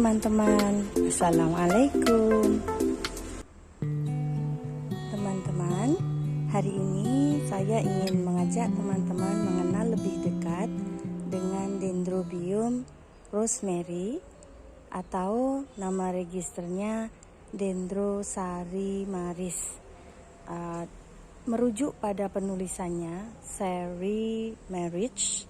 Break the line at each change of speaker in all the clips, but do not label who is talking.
teman-teman. Assalamualaikum. Teman-teman, hari ini saya ingin mengajak teman-teman mengenal lebih dekat dengan Dendrobium rosemary atau nama registernya Dendrosari maris. Merujuk pada penulisannya Sari Marriage,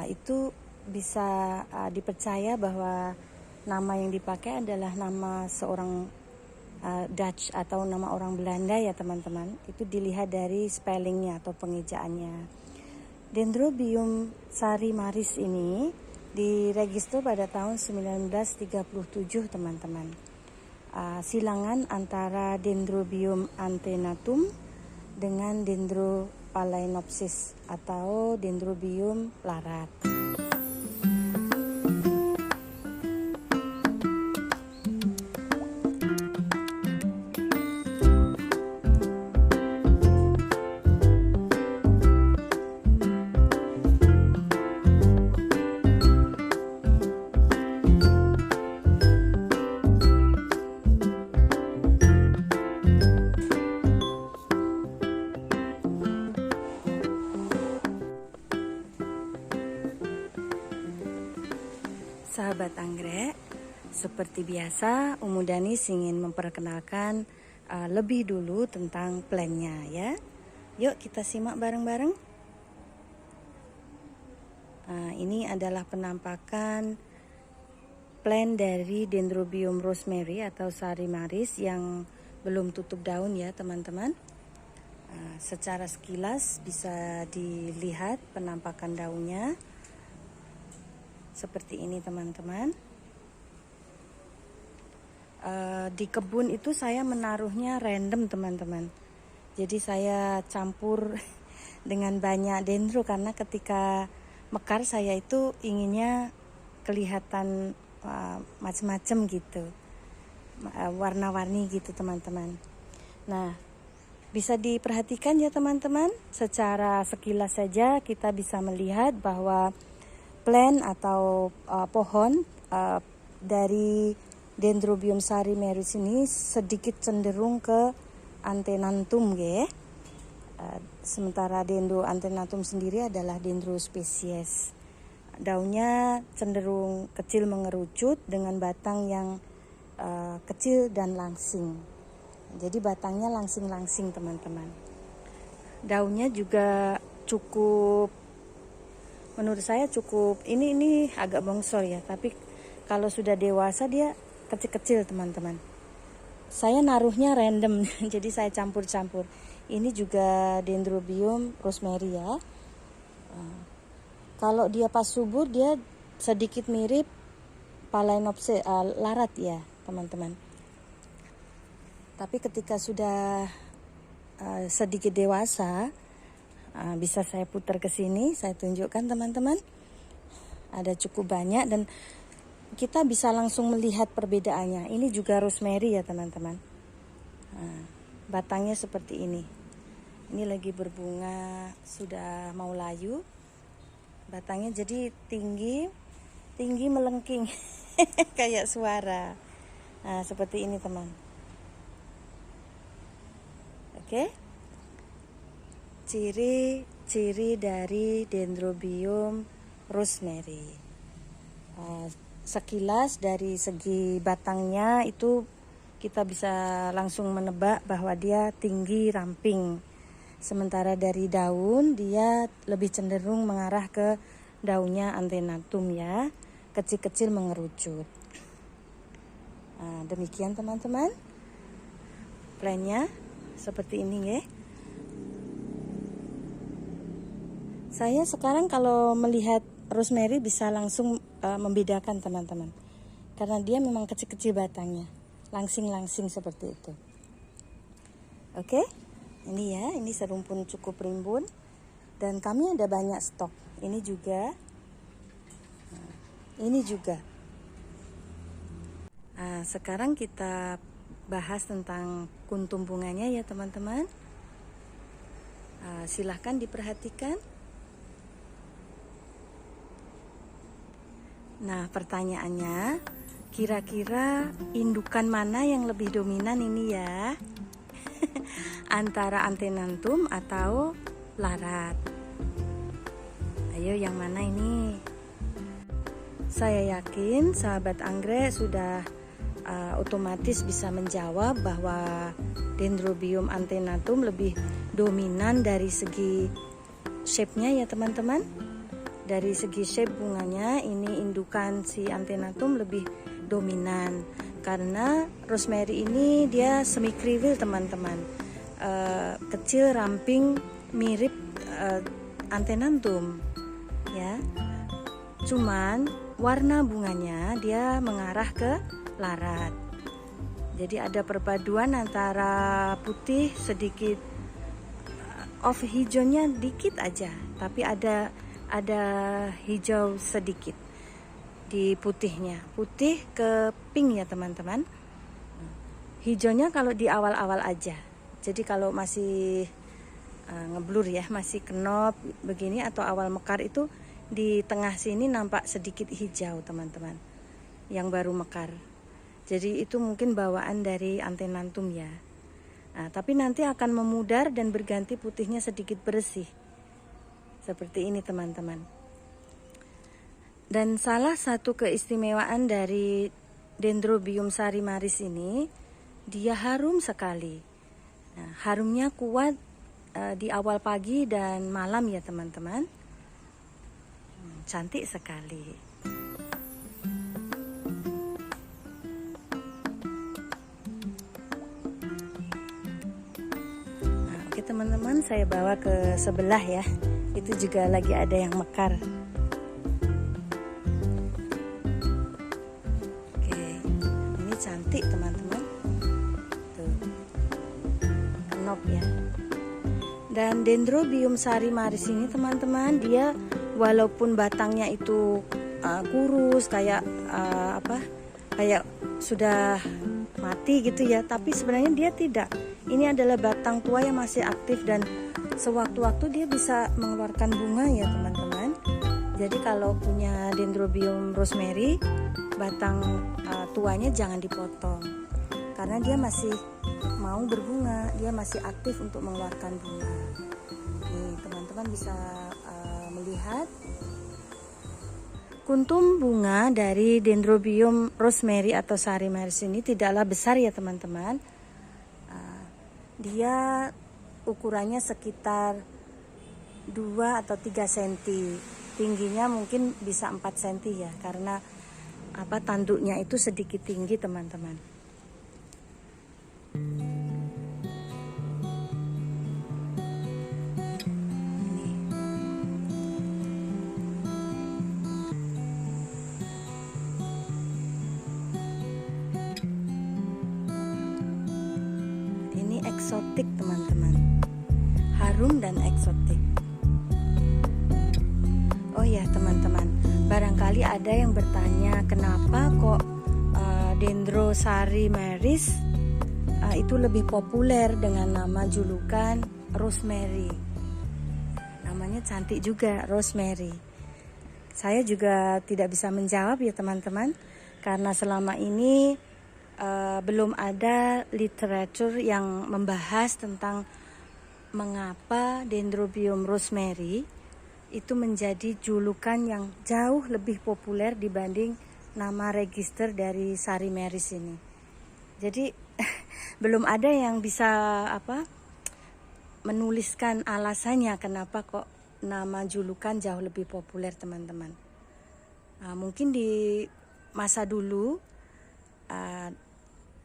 itu bisa dipercaya bahwa nama yang dipakai adalah nama seorang Dutch atau nama orang Belanda ya teman-teman. Itu dilihat dari spellingnya atau pengejaannya. Dendrobium Sari maris ini diregister pada tahun 1937 teman-teman. Silangan antara Dendrobium antenatum dengan Dendrophalaenopsis atau Dendrobium larat. Sahabat anggrek, seperti biasa Umu Danis ingin memperkenalkan lebih dulu tentang plannya ya. Yuk kita simak bareng-bareng. Ini adalah penampakan plan dari Dendrobium rosemary atau Sari maris yang belum tutup daun ya teman-teman. Secara sekilas bisa dilihat penampakan daunnya. Seperti ini teman-teman. Di kebun itu saya menaruhnya random teman-teman. Jadi saya campur dengan banyak dendro karena ketika mekar saya itu inginnya kelihatan macam-macam gitu, warna-warni gitu teman-teman. Nah, bisa diperhatikan ya teman-teman. Secara sekilas saja kita bisa melihat bahwa plant atau pohon dari Dendrobium Sari maris ini sedikit cenderung ke antenatum ya. Sementara Dendro antenatum sendiri adalah Dendro spesies. Daunnya cenderung kecil mengerucut dengan batang yang kecil dan langsing. Jadi batangnya langsing-langsing teman-teman. Daunnya juga menurut saya cukup, ini agak bongsor ya, tapi kalau sudah dewasa dia kecil-kecil teman-teman. Saya naruhnya random, jadi saya campur-campur. Ini juga Dendrobium rosemary ya. Kalau dia pas subur dia sedikit mirip Phalaenopsis larat ya teman-teman. Tapi ketika sudah sedikit dewasa, bisa saya putar ke sini, saya tunjukkan teman-teman. Ada cukup banyak dan kita bisa langsung melihat perbedaannya. Ini juga rosemary ya teman-teman. Batangnya seperti ini. Ini lagi berbunga, sudah mau layu. Batangnya jadi tinggi melengking kayak suara. Nah, seperti ini teman. Oke. Ciri-ciri dari Dendrobium rosemary. Sekilas dari segi batangnya itu kita bisa langsung menebak bahwa dia tinggi ramping. Sementara dari daun dia lebih cenderung mengarah ke daunnya antenatum ya, kecil-kecil mengerucut. Demikian teman-teman. Plannya seperti ini ya. Saya sekarang kalau melihat rosemary bisa langsung membedakan teman-teman. Karena dia memang kecil-kecil batangnya. Langsing-langsing seperti itu. Oke. Ini ya, ini serumpun cukup rimbun. Dan kami ada banyak stok. Ini juga. Ini juga. Sekarang kita bahas tentang kuntum bunganya ya teman-teman. Silahkan diperhatikan. Nah, pertanyaannya, Kira-kira indukan mana yang lebih dominan ini ya? Antara Antennatum atau larat? Ayo yang mana ini? Saya yakin sahabat anggrek sudah otomatis bisa menjawab bahwa Dendrobium antennatum lebih dominan dari segi shape-nya ya teman-teman. Dari segi shape bunganya ini indukan si antennatum lebih dominan karena rosemary ini dia semi kriwil teman-teman, kecil, ramping, mirip antennatum ya. Cuman warna bunganya dia mengarah ke larat. Jadi ada perpaduan antara putih sedikit off hijaunya dikit aja, tapi ada hijau sedikit di putihnya, putih ke pink ya teman-teman. Hijaunya kalau di awal-awal aja, jadi kalau masih ngeblur ya, masih kenop begini atau awal mekar itu di tengah sini nampak sedikit hijau teman-teman yang baru mekar. Jadi itu mungkin bawaan dari Antennatum ya. Nah, tapi nanti akan memudar dan berganti putihnya sedikit bersih seperti ini teman-teman. Dan salah satu keistimewaan dari Dendrobium sarimaris ini, dia harum sekali. Nah, harumnya kuat di awal pagi dan malam ya teman-teman. Cantik sekali. Nah, oke teman-teman, saya bawa ke sebelah ya. Itu juga lagi ada yang mekar. Cantik teman-teman, tuh kenop ya. Dan Dendrobium sarimaris ini teman-teman, dia walaupun batangnya itu kurus kayak kayak sudah mati gitu ya, tapi sebenarnya dia tidak. Ini adalah batang tua yang masih aktif dan sewaktu-waktu dia bisa mengeluarkan bunga ya teman-teman. Jadi kalau punya Dendrobium rosemary, batang tuanya jangan dipotong karena dia masih mau berbunga, dia masih aktif untuk mengeluarkan bunga. Nih teman-teman bisa melihat kuntum bunga dari Dendrobium rosemary atau sarimaris ini tidaklah besar ya teman-teman. Dia ukurannya sekitar 2 atau 3 cm, tingginya mungkin bisa 4 cm ya, karena tanduknya itu sedikit tinggi teman-teman. Ini eksotik teman-teman, harum dan eksotik. Oh ya teman-teman, barangkali ada yang bertanya kenapa kok Dendro sarimaris itu lebih populer dengan nama julukan rosemary. Namanya cantik juga, rosemary. Saya juga tidak bisa menjawab ya teman-teman, karena selama ini belum ada literatur yang membahas tentang mengapa Dendrobium rosemary itu menjadi julukan yang jauh lebih populer dibanding nama register dari sarimaris ini. Jadi belum ada yang bisa menuliskan alasannya kenapa kok nama julukan jauh lebih populer teman-teman. Mungkin di masa dulu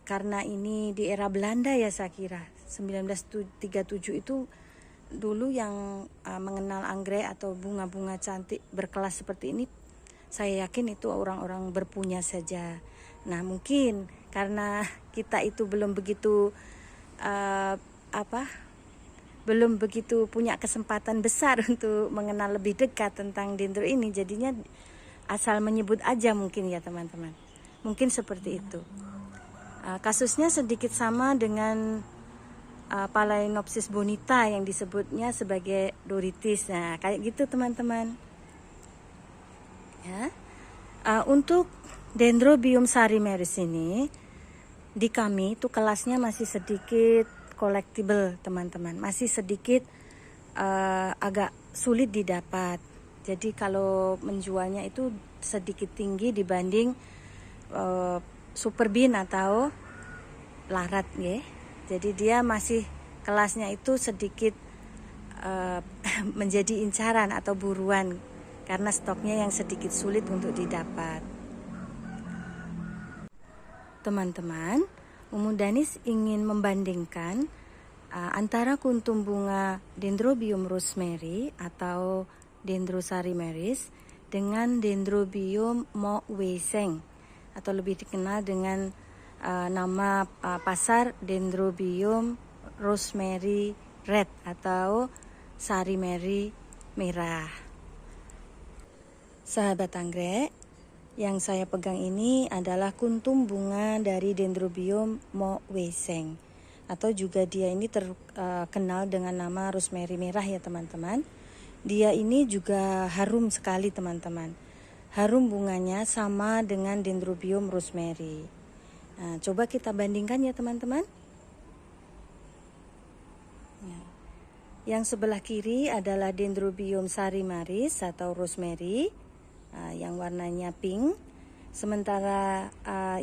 karena ini di era Belanda ya, saya kira 1937 itu dulu yang mengenal anggrek atau bunga-bunga cantik berkelas seperti ini, saya yakin itu orang-orang berpunya saja. Nah mungkin karena kita itu belum begitu belum begitu punya kesempatan besar untuk mengenal lebih dekat tentang dendro ini, jadinya asal menyebut aja mungkin ya teman-teman. Mungkin seperti itu. Kasusnya sedikit sama dengan Phalaenopsis bonita yang disebutnya sebagai Doritis. Nah, kayak gitu teman-teman. Ya. Untuk Dendrobium sarimeris ini di kami itu kelasnya masih sedikit collectible teman-teman, masih sedikit agak sulit didapat. Jadi kalau menjualnya itu sedikit tinggi dibanding super bean atau larat ya. Jadi dia masih kelasnya itu sedikit menjadi incaran atau buruan karena stoknya yang sedikit sulit untuk didapat. Teman-teman, Umu Danis ingin membandingkan antara kuntum bunga Dendrobium rosemary atau Dendrosarimeris dengan Dendrobium mo weiseng atau lebih dikenal dengan nama pasar Dendrobium rosemary red atau sarimeri merah. Sahabat anggrek, yang saya pegang ini adalah kuntum bunga dari Dendrobium mo weiseng atau juga dia ini terkenal dengan nama rosemary merah ya teman-teman. Dia ini juga harum sekali teman-teman. Harum bunganya sama dengan Dendrobium rosemary. Nah, coba kita bandingkan ya teman-teman. Yang sebelah kiri adalah Dendrobium sarimaris atau rosemary yang warnanya pink. Sementara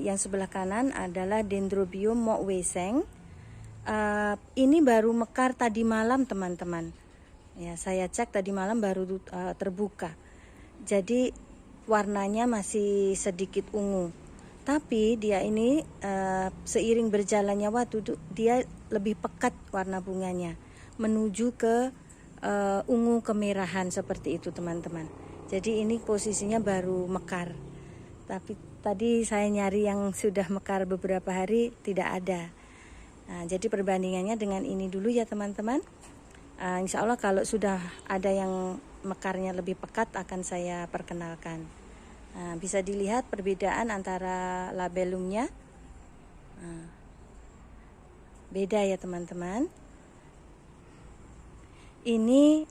yang sebelah kanan adalah Dendrobium mo weiseng. Ini baru mekar tadi malam teman-teman. Ya, saya cek tadi malam baru terbuka. Jadi warnanya masih sedikit ungu. Tapi dia ini seiring berjalannya waktu dia lebih pekat warna bunganya menuju ke ungu kemerahan seperti itu teman-teman. Jadi ini posisinya baru mekar. Tapi tadi saya nyari yang sudah mekar beberapa hari tidak ada. Nah, jadi perbandingannya dengan ini dulu ya teman-teman. Insya Allah kalau sudah ada yang mekarnya lebih pekat akan saya perkenalkan. Bisa dilihat perbedaan antara labellumnya. Beda ya teman-teman. Ini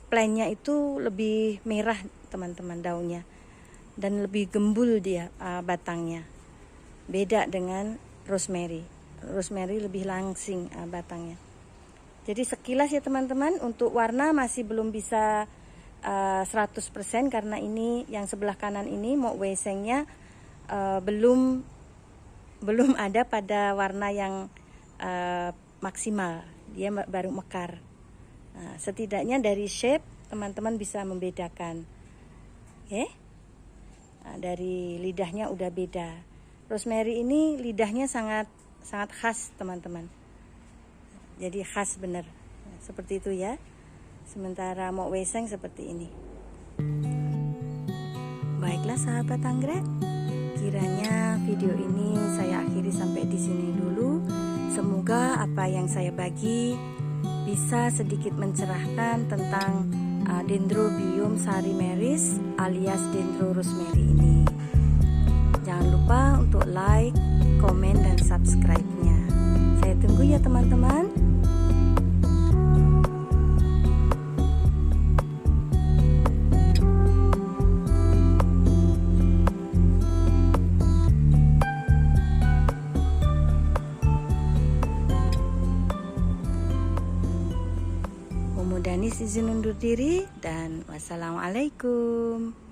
plannya itu lebih merah teman-teman daunnya dan lebih gembul dia batangnya. Beda dengan rosemary. Rosemary lebih langsing batangnya. Jadi sekilas ya teman-teman, untuk warna masih belum bisa 100% karena ini yang sebelah kanan ini mo weisengnya belum ada pada warna yang maksimal, dia baru mekar. Nah, setidaknya dari shape teman-teman bisa membedakan. Oke? Nah, dari lidahnya udah beda. Rosemary ini lidahnya sangat khas teman-teman. Jadi khas bener, seperti itu ya. Sementara mo weiseng seperti ini. Baiklah sahabat anggrek, kiranya video ini saya akhiri sampai di sini dulu. Semoga apa yang saya bagi bisa sedikit mencerahkan tentang Dendrobium sarimeris alias Dendro rosemary ini. Jangan lupa untuk like, komen, dan subscribe-nya. Saya tunggu ya teman-teman. Umu Danis izin undur diri dan wassalamualaikum.